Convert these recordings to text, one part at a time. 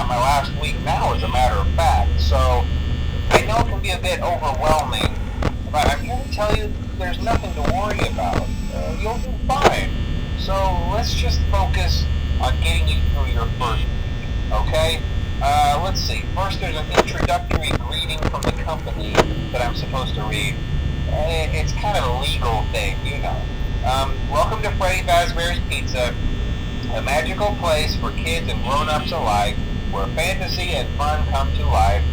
my last week now, as a matter of fact. So I know it can be a bit overwhelming, but I'm here to tell you there's nothing to worry about. You'll do fine. So let's just focus on getting you through your first week, okay? Let's see. First, there's an introductory greeting from the company that I'm supposed to read. It's kind of a legal thing, you know. Welcome to Freddy Fazbear's Pizza, a magical place for kids and grown-ups alike, where fantasy and fun come to life.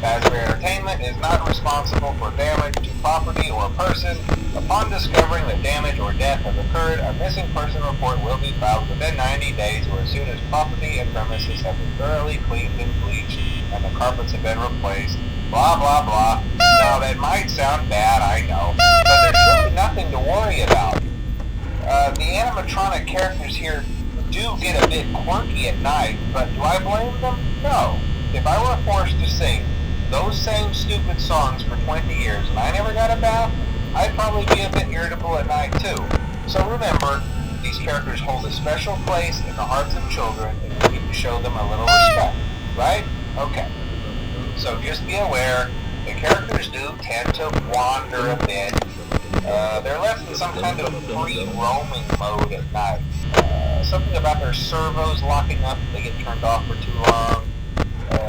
Fazbear Entertainment is not responsible for damage to property or person. Upon discovering that damage or death has occurred, a missing person report will be filed within 90 days or as soon as property and premises have been thoroughly cleaned and bleached and the carpets have been replaced. Blah, blah, blah. Now, that might sound bad, I know, but there's really nothing to worry about. The animatronic characters here do get a bit quirky at night, but do I blame them? No. If I were forced to sing those same stupid songs for 20 years and I never got a bath, I'd probably be a bit irritable at night too. So remember, these characters hold a special place in the hearts of children and we need to show them a little respect, right? Okay. So just be aware, the characters do tend to wander a bit. They're left in some kind of free roaming mode at night. Something about their servos locking up if they get turned off for too long.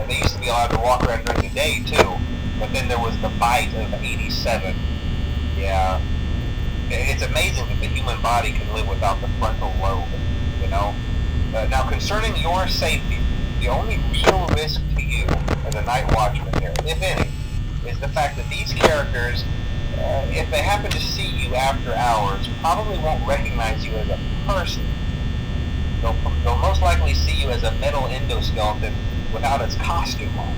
They used to be allowed to walk around during the day too, but then there was the bite of 87. Yeah. It's amazing that the human body can live without the frontal lobe, you know? Now concerning your safety, the only real risk to you as a night watchman here, if any, is the fact that these characters, if they happen to see you after hours, probably won't recognize you as a person. They'll most likely see you as a metal endoskeleton without its costume on.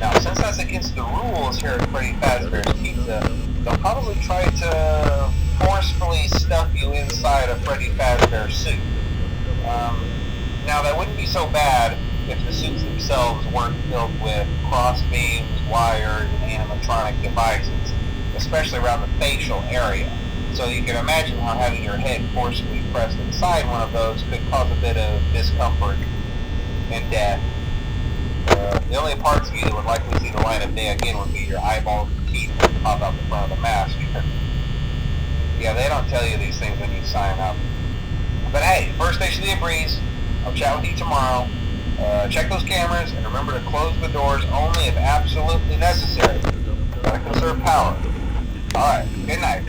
Now, since that's against the rules here at Freddy Fazbear's Pizza, they'll probably try to forcefully stuff you inside a Freddy Fazbear suit. Now, that wouldn't be so bad if the suits themselves weren't filled with cross beams, wires, and animatronic devices, especially around the facial area. So you can imagine how having your head forcibly pressed inside one of those could cause a bit of discomfort and death. The only parts of you that would likely see the light of day again would be your eyeballs and teeth that pop out the front of the mask. Yeah, they don't tell you these things when you sign up. But hey, first station of the breeze. I'll chat with you tomorrow. Check those cameras and remember to close the doors only if absolutely necessary. Gotta conserve power. Alright, good night.